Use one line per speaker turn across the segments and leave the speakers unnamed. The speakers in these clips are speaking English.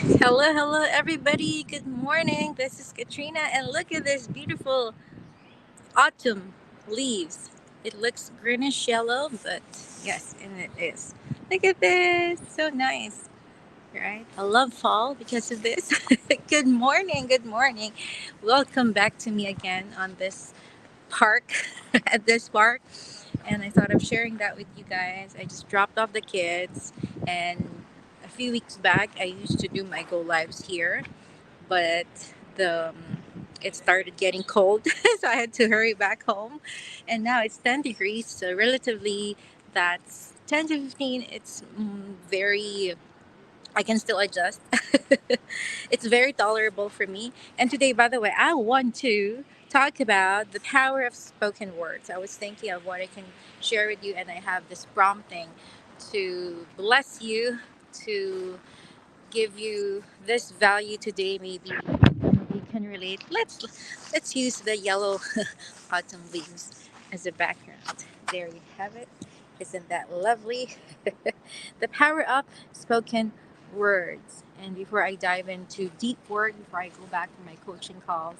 Hello, hello, everybody. Good morning. This is Katrina, and look at this beautiful autumn leaves. It looks greenish yellow, but yes, and it is. Look at this. So nice, right? I love fall because of this. Good morning. Good morning. Welcome back to me again on this park, at this park. And I thought of sharing that with you guys. I just dropped off the kids, and a few weeks back, I used to do my go lives here, but the it started getting cold, so I had to hurry back home. And now it's 10 degrees, so relatively that's 10 to 15. It's very, I can still adjust. It's very tolerable for me. And today, by the way, I want to talk about the power of spoken words. I was thinking of what I can share with you, and I have this prompting to bless you, to give you this value today. Maybe you can relate. Let's use the yellow autumn leaves as a background. There you have it. Isn't that lovely? The power of spoken words. And before I dive into deep work, before I go back to my coaching calls,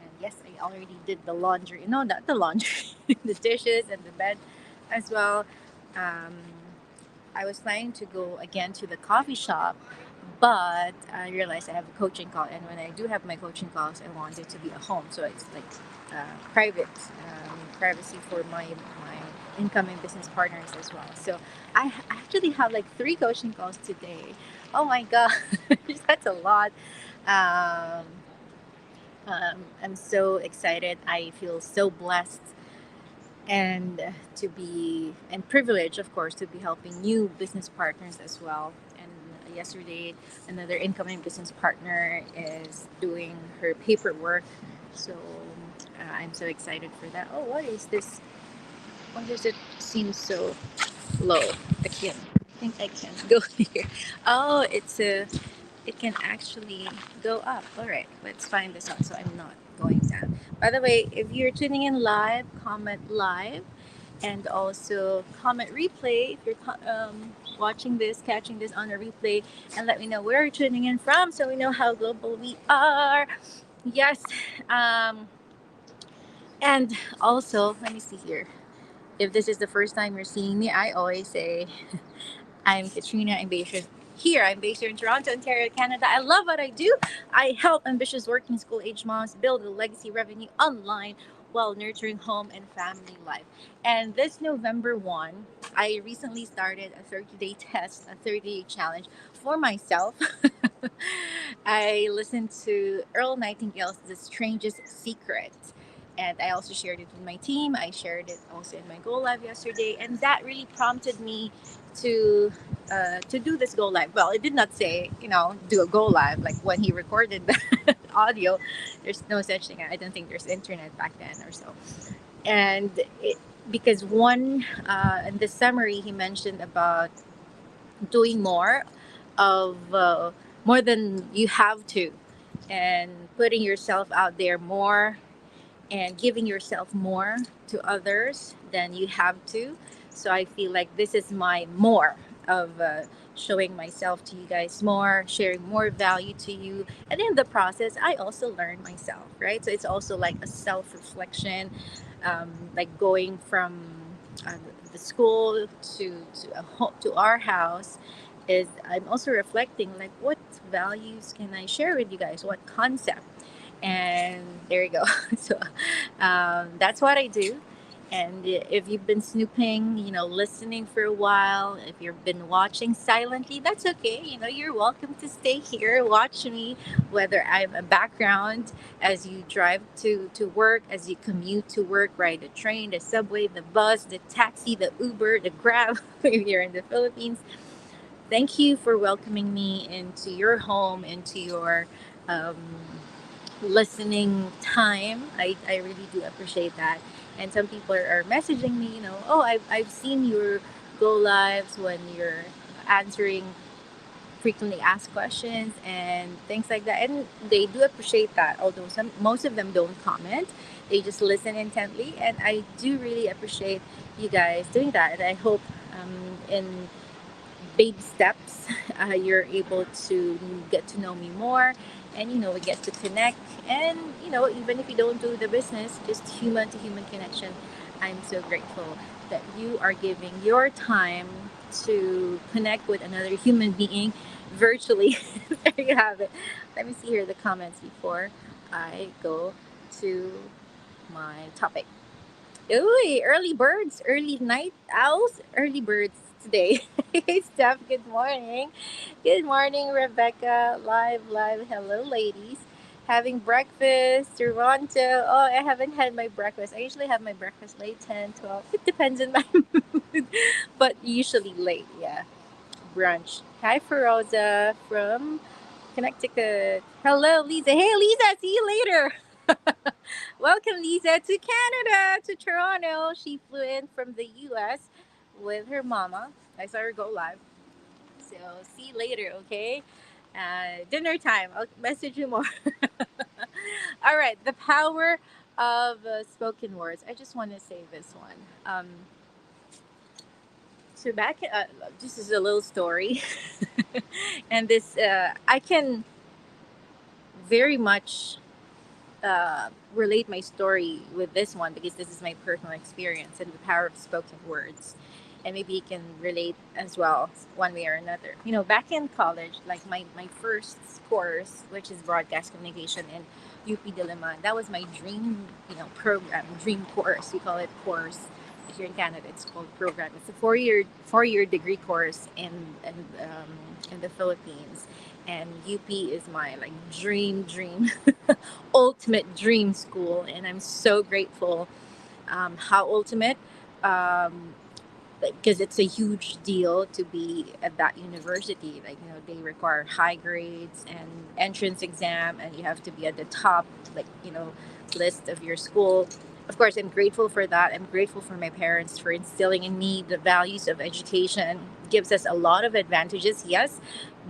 and yes, I already did the laundry. No, not the laundry, the dishes and the bed as well. Um, I was planning to go again to the coffee shop, but I realized I have a coaching call, and when I do have my coaching calls, I want it to be at home, so it's like private, privacy for my incoming business partners as well. So I actually have like three coaching calls today. Oh my god, that's a lot. Um, I'm so excited. I feel so blessed and to be and privileged, of course, to be helping new business partners as well. And yesterday, another incoming business partner is doing her paperwork, so I'm so excited for that. Oh, what is this? Why does it seem so low? I think I can go here. Oh, it can actually go up. All right, let's find this out so I'm not going down. By the way, if you're tuning in live, comment live, and also comment replay if you're watching this, catching this on a replay, and let me know where you're tuning in from so we know how global we are. Yes. Um, and also, let me see here. If this is the first time you're seeing me, I always say I'm Katrina. I'm based here in Toronto, Ontario, Canada. I love what I do. I help ambitious working school age moms build a legacy revenue online while nurturing home and family life. And this November 1, I recently started a 30-day test, a 30-day challenge for myself. I listened to Earl Nightingale's The Strangest Secret. And I also shared it with my team. I shared it also in my Go Live yesterday. And that really prompted me to to do this go live. Well, it did not say, do a go live like when he recorded the audio. There's no such thing. I don't think there's internet back then or so. And because one in the summary he mentioned about doing more than you have to, and putting yourself out there more and giving yourself more to others than you have to. So I feel like this is my more of showing myself to you guys more, sharing more value to you. And in the process, I also learn myself, right? So it's also like a self reflection, like going from uh, the school to our house. Is I'm also reflecting like what values can I share with you guys? What concept? And there you go. So that's what I do. And if you've been snooping, listening for a while, if you've been watching silently, that's okay. You're welcome to stay here, watch me, whether I'm a background as you drive to work, as you commute to work, ride the train, the subway, the bus, the taxi, the Uber, the Grab, if you're in the Philippines. Thank you for welcoming me into your home, into your um, listening time. I really do appreciate that. And some people are messaging me, oh, I've seen your go lives when you're answering frequently asked questions and things like that. And they do appreciate that, although most of them don't comment. They just listen intently. And I do really appreciate you guys doing that. And I hope in baby steps, you're able to get to know me more, and we get to connect. And even if you don't do the business, just human to human connection. I'm so grateful that you are giving your time to connect with another human being virtually. There you have it. Let me see here the comments before I go to my topic. Ooh, early birds, early night owls, early birds today. Hey, Steph, good morning. Good morning, Rebecca. Live, live. Hello, ladies. Having breakfast, Toronto. Oh, I haven't had my breakfast. I usually have my breakfast late 10, 12. It depends on my mood, but usually late, yeah. Brunch. Hi, Feroza from Connecticut. Hello, Lisa. Hey, Lisa, see you later. Welcome, Lisa, to Canada, to Toronto. She flew in from the US with her mama. I saw her go live. So, see you later, okay? Dinner time. I'll message you more. All right, the power of spoken words. I just want to say this one. So, this is a little story. And this, I can very much relate my story with this one because this is my personal experience and the power of spoken words. And maybe you can relate as well, one way or another. Back in college, like my first course, which is broadcast communication in UP Diliman, that was my dream, program, dream course. We call it course here in Canada. It's called program. It's a four-year degree course in the Philippines, and UP is my like dream ultimate dream school, and I'm so grateful. How ultimate? Um, because it's a huge deal to be at that university. Like they require high grades and entrance exam, and you have to be at the top, like list of your school. Of course, I'm grateful for that. I'm grateful for my parents for instilling in me the values of education. Gives us a lot of advantages, yes,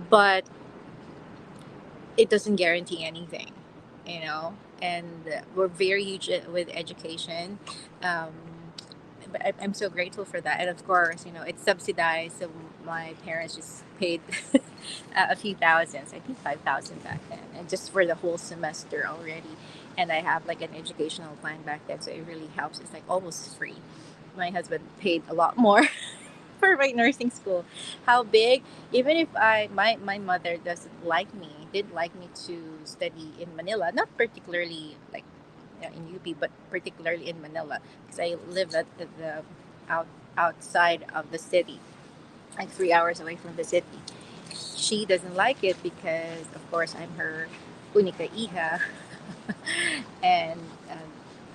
but it doesn't guarantee anything, you know. And we're very huge with education. Um, but I'm so grateful for that. And of course, it's subsidized. So my parents just paid a few thousands, I think 5,000 back then, and just for the whole semester already. And I have like an educational plan back then, so it really helps. It's like almost free. My husband paid a lot more for my nursing school. How big? Even if my mother doesn't like me, didn't like me to study in Manila, not particularly like in UP, but particularly in Manila, because I live at the out outside of the city, like 3 hours away from the city. She doesn't like it because, of course, I'm her única hija, and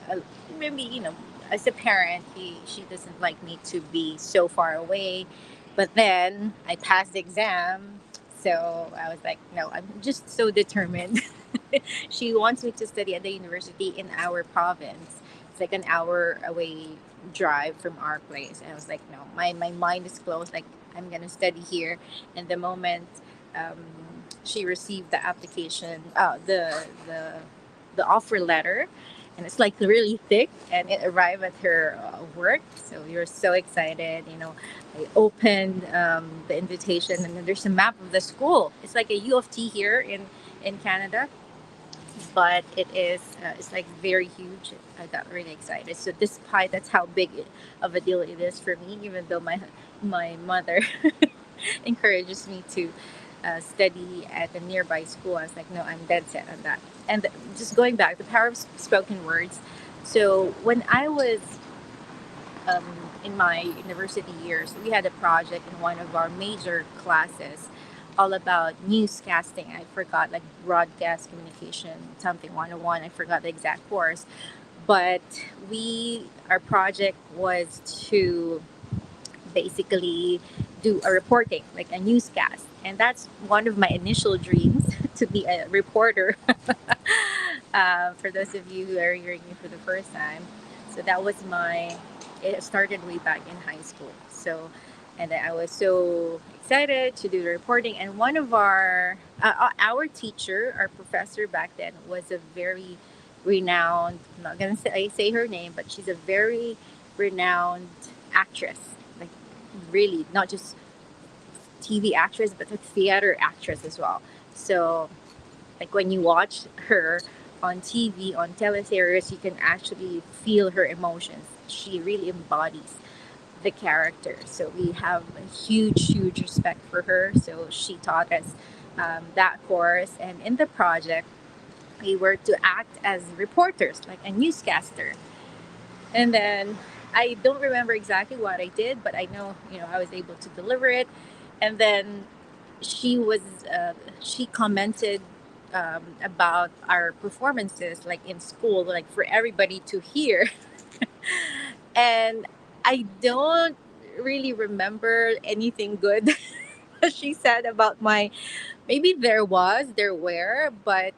uh, maybe as a parent, she doesn't like me to be so far away. But then I passed the exam, so I was like, no, I'm just so determined. She wants me to study at the university in our province. It's like an hour away drive from our place. And I was like, no, my mind is closed. Like, I'm going to study here. And the moment um, she received the application, the offer letter, and it's like really thick, and it arrived at her work. So we were so excited. I opened the invitation, and then there's a map of the school. It's like a U of T here in Canada, but it's like very huge. I got really excited. So despite that's how big of a deal it is for me, even though my mother encourages me to study at a nearby school, I was like, no, I'm dead set on that. And just going back, the power of spoken words. So when I was um, in my university years, we had a project in one of our major classes all about newscasting. I forgot, like broadcast communication, something 101. I forgot the exact course. But our project was to basically do a reporting, like a newscast. And that's one of my initial dreams to be a reporter. For those of you who are hearing me for the first time. So it started way back in high school. So, and then I was so excited to do the reporting. And one of our teacher, our professor back then, was a very renowned, I'm not going to say her name, but she's a very renowned actress. Like, really, not just TV actress, but a theater actress as well. So, like when you watch her on TV, on teleseries, you can actually feel her emotions. She really embodies the character. So we have a huge respect for her. So she taught us that course, and in the project, we were to act as reporters, like a newscaster. And then I don't remember exactly what I did, but I know, I was able to deliver it. And then she was, she commented about our performances, like in school, like for everybody to hear. And I don't really remember anything good she said about my. Maybe there were, but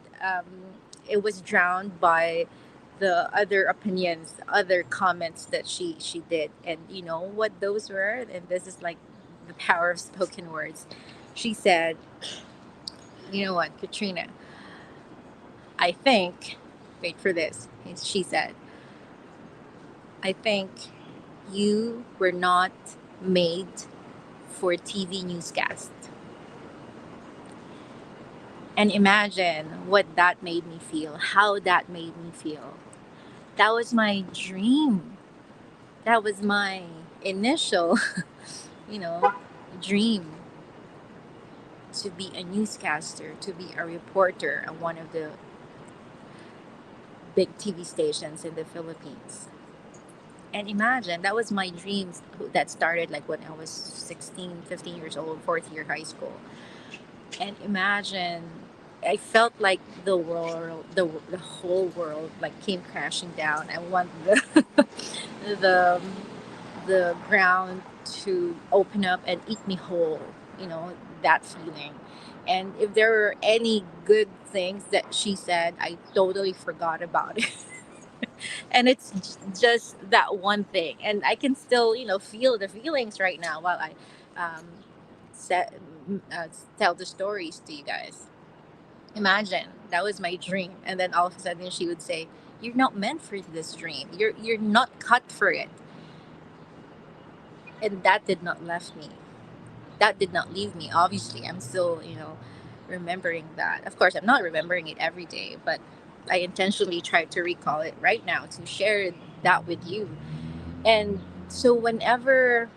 it was drowned by the other opinions, other comments that she did. And you know what those were? And this is like the power of spoken words. She said, "You know what, Katrina? I think." Wait for this. She said, "I think you were not made for TV newscast." And imagine what that made me feel, how that made me feel. That was my dream. That was my initial, you know, dream, to be a newscaster, to be a reporter on one of the big TV stations in the Philippines. And imagine, that was my dreams that started like when I was 16, 15 years old, fourth year high school. And imagine, I felt like the world, the whole world like came crashing down. I want the the ground to open up and eat me whole, you know, that feeling. And if there were any good things that she said, I totally forgot about it. And it's just that one thing. And I can still, feel the feelings right now while I um, set, tell the stories to you guys. Imagine, that was my dream. And then all of a sudden she would say, "You're not meant for this dream. You're not cut for it." And that did not left me. That did not leave me. Obviously, I'm still, remembering that. Of course, I'm not remembering it every day, but I intentionally tried to recall it right now to share that with you. And so whenever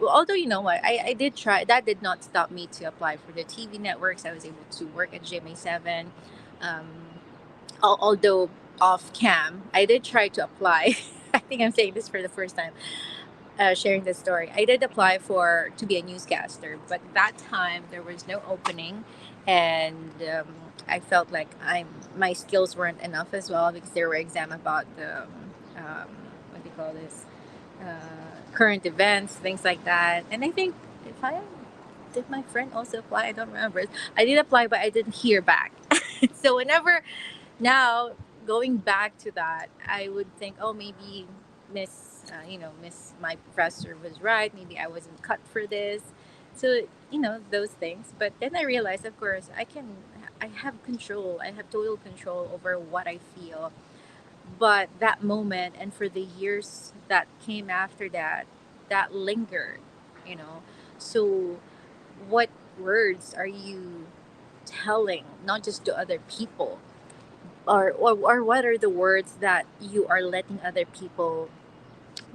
although you know what, I did try, that did not stop me to apply for the TV networks. I was able to work at GMA7. Um, although off cam, I did try to apply. I think I'm saying this for the first time, sharing this story. I did apply for to be a newscaster, but that time there was no opening, and I felt like my skills weren't enough as well, because there were exam about the what do you call this, current events, things like that. And I think, if I did my friend also apply, I don't remember. I did apply, but I didn't hear back. So whenever now, going back to that, I would think, oh, maybe my professor was right. Maybe I wasn't cut for this. So, those things. But then I realized, of course, I have control. I have total control over what I feel. But that moment, and for the years that came after that, that lingered, you know. So, what words are you telling, not just to other people, or what are the words that you are letting other people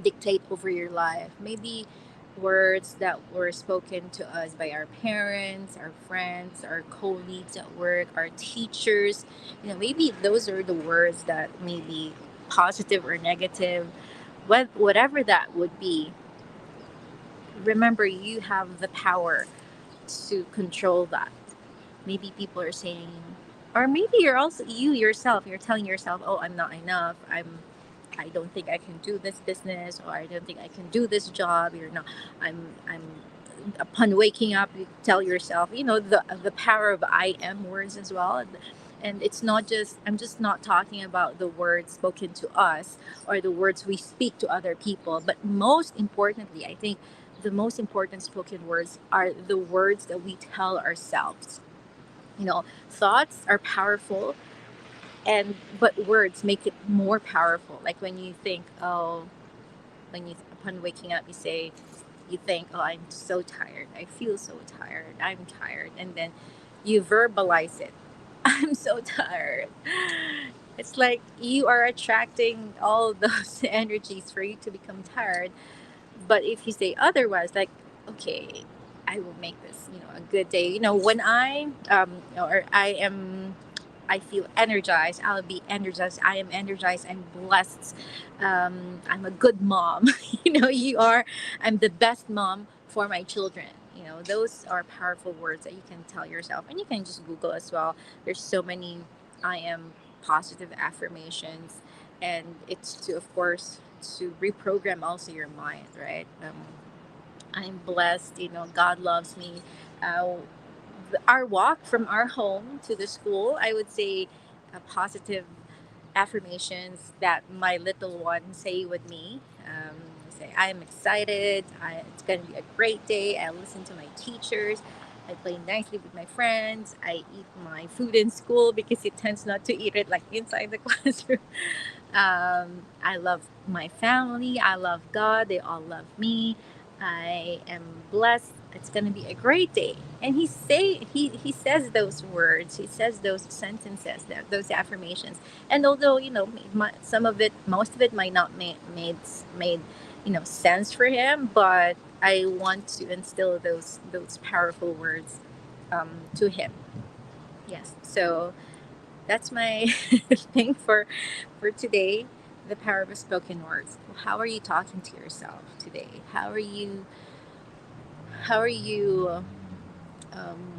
dictate over your life? Maybe words that were spoken to us by our parents, our friends, our colleagues at work, our teachers. Maybe those are the words that may be positive or negative. Whatever that would be, remember, you have the power to control that. Maybe people are saying, or maybe you're also, you yourself, you're telling yourself, "Oh, I'm not enough. I don't think I can do this business, or I don't think I can do this job." You're not. I'm. Upon waking up, you tell yourself, the power of "I am" words as well. And it's not just, I'm just not talking about the words spoken to us or the words we speak to other people, but most importantly, I think the most important spoken words are the words that we tell ourselves. Thoughts are powerful, and but words make it more powerful. Like when you think, oh, when you upon waking up, you say, You think, oh, I'm so tired. I feel so tired. I'm tired. And then you verbalize it. I'm so tired. It's like you are attracting all those energies for you to become tired. But if you say otherwise, like, okay, I will make this, a good day. When or I feel energized. I'll be energized. I am energized. I'm blessed. I'm a good mom. You are. I'm the best mom for my children. Those are powerful words that you can tell yourself, and you can just Google as well. There's so many I am positive affirmations, and it's to, of course, to reprogram also your mind, right? I'm blessed. God loves me. Uh, our walk from our home to the school, I would say, positive affirmations that my little one say with me. Say, I am excited. It's going to be a great day. I listen to my teachers. I play nicely with my friends. I eat my food in school because he tends not to eat it like inside the classroom. I love my family. I love God. They all love me. I am blessed. It's gonna be a great day. And he says those words. He says those sentences, those affirmations. And although some of it, most of it might not made sense for him, but I want to instill those powerful words to him. Yes. So that's my thing for today, the power of spoken words. How are you talking to yourself today? How are you um,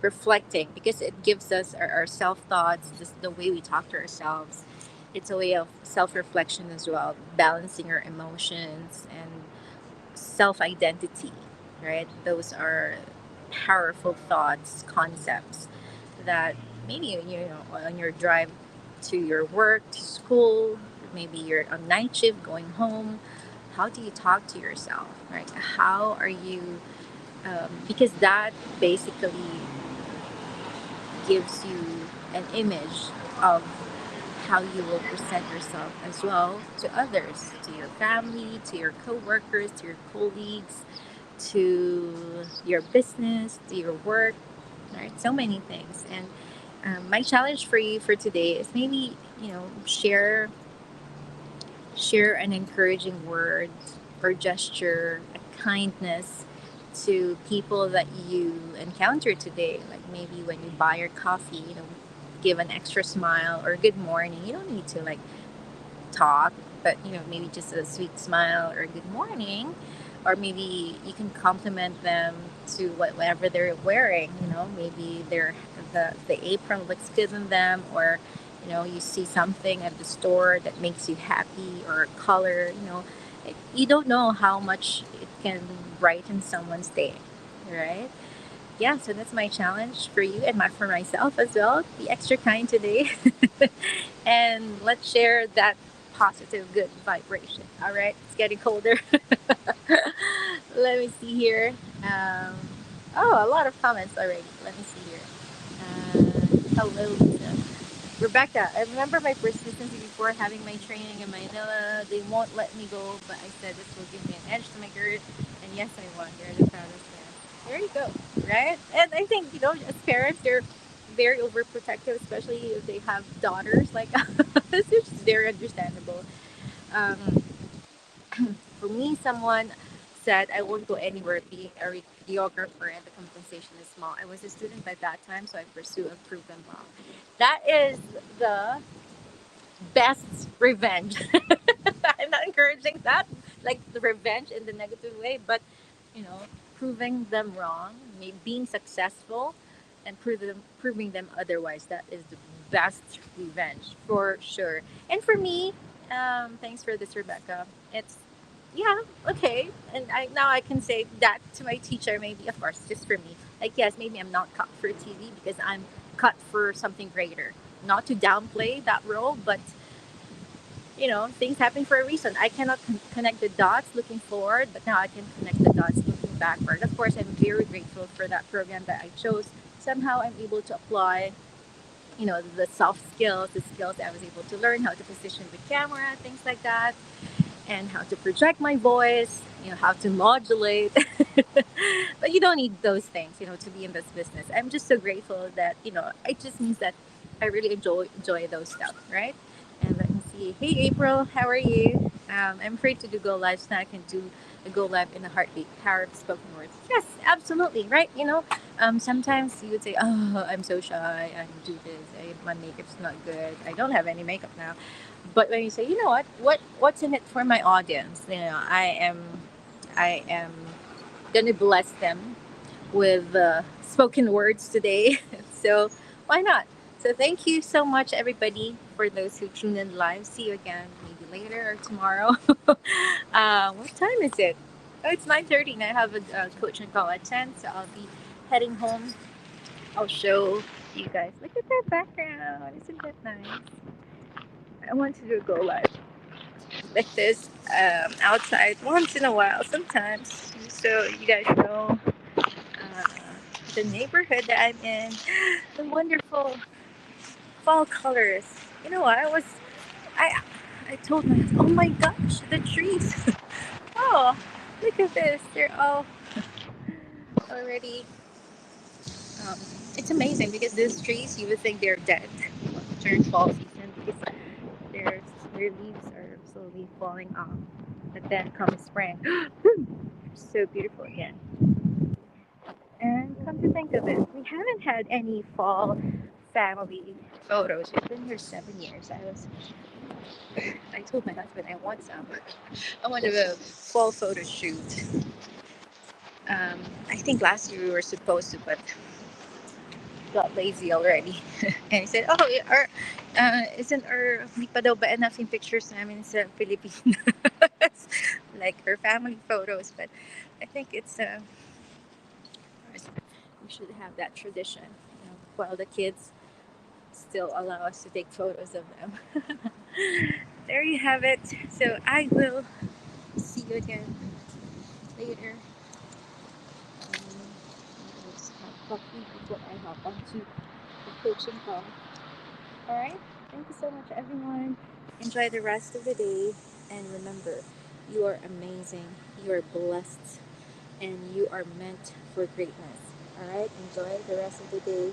reflecting? Because it gives us our self thoughts, just the way we talk to ourselves. It's a way of self reflection as well, balancing our emotions and self identity, right? Those are powerful thoughts, concepts that maybe on your drive to your work, to school, maybe you're on night shift going home. How do you talk to yourself, right? How are you? Because that basically gives you an image of how you will present yourself as well to others, to your family, to your coworkers, to your colleagues, to your business, to your work, right? So many things. And my challenge for you for today is maybe share an encouraging word or gesture, a kindness to people that you encounter today. Like maybe when you buy your coffee, give an extra smile or good morning. You don't need to like talk, but maybe just a sweet smile or good morning, or maybe you can compliment them to whatever they're wearing. Maybe the apron looks good on them, or you see something at the store that makes you happy, or color. You don't know how much it can brighten someone's day, right? Yeah, so that's my challenge for you and for myself as well. Be extra kind today. And let's share that positive, good vibration. All right, it's getting colder. Let me see here. Um, oh, a lot of comments already. Let me see here. Hello, Lisa. Rebecca, I remember my persistency before having my training in Manila. They won't let me go, but I said this will give me an edge to my career. And yes, I won. They're the proudest parents. There you go. Right? And I think, as parents, they're very overprotective, especially if they have daughters like us, which is very understandable. Um, for me, someone said I won't go anywhere being a videographer and the compensation is small. I was a student by that time, so I pursue and prove them wrong. That is the best revenge. I'm not encouraging that, like the revenge in the negative way, but you know, proving them wrong, being successful, and proving them otherwise. That is the best revenge for sure. And for me, thanks for this, Rebecca. It's yeah, okay, and now I can say that to my teacher. Maybe, of course, just for me. Like yes, maybe I'm not cut for TV because I'm cut for something greater. Not to downplay that role, but things happen for a reason. I cannot connect the dots looking forward, but now I can connect the dots looking backward. Of course, I'm very grateful for that program that I chose. Somehow I'm able to apply, the soft skills, the skills that I was able to learn, how to position the camera, things like that. and how to project my voice, how to modulate. But you don't need those things, to be in this business. I'm just so grateful that, it just means that I really enjoy those stuff, right? And let me see. Hey, April, how are you? I'm afraid to do go live snack and do a go live in a heartbeat. Power of spoken words. Yes, absolutely, right? Sometimes you would say, "Oh, I'm so shy. I don't do this. My makeup's not good. I don't have any makeup now." But when you say, you know what's in it for my audience? I am gonna bless them with spoken words today. So why not? So thank you so much, everybody, for those who tune in live. See you again, maybe later or tomorrow. What time is it? Oh, it's 9:30, and I have a coaching call at 10, so I'll be heading home. I'll show you guys. Look at that background. Isn't that nice? I want to do a go live like this outside once in a while, sometimes, so you guys know uh, the neighborhood that I'm in, the wonderful fall colors. You know, I I told myself, oh my gosh, the trees. Oh, look at this. They're all already. Um, it's amazing because these trees, you would think they're dead during fall season because their their leaves are slowly falling off. But then comes spring. So beautiful again. And come to think of it, we haven't had any fall family photos. We've been here 7 years. I told my husband I want some. I want a fall photo shoot. I think last year we were supposed to, but got lazy already. And he said, "Oh, isn't our di pa daw ba enough yung pictures namin sa Philippines, like our family photos?" But I think we should have that tradition, while the kids still allow us to take photos of them. There you have it. So I will see you again later. I'll just have coffee before I hop onto the coaching call. All right. Thank you so much, everyone. Enjoy the rest of the day. And remember, you are amazing. You are blessed. And you are meant for greatness. All right. Enjoy the rest of the day.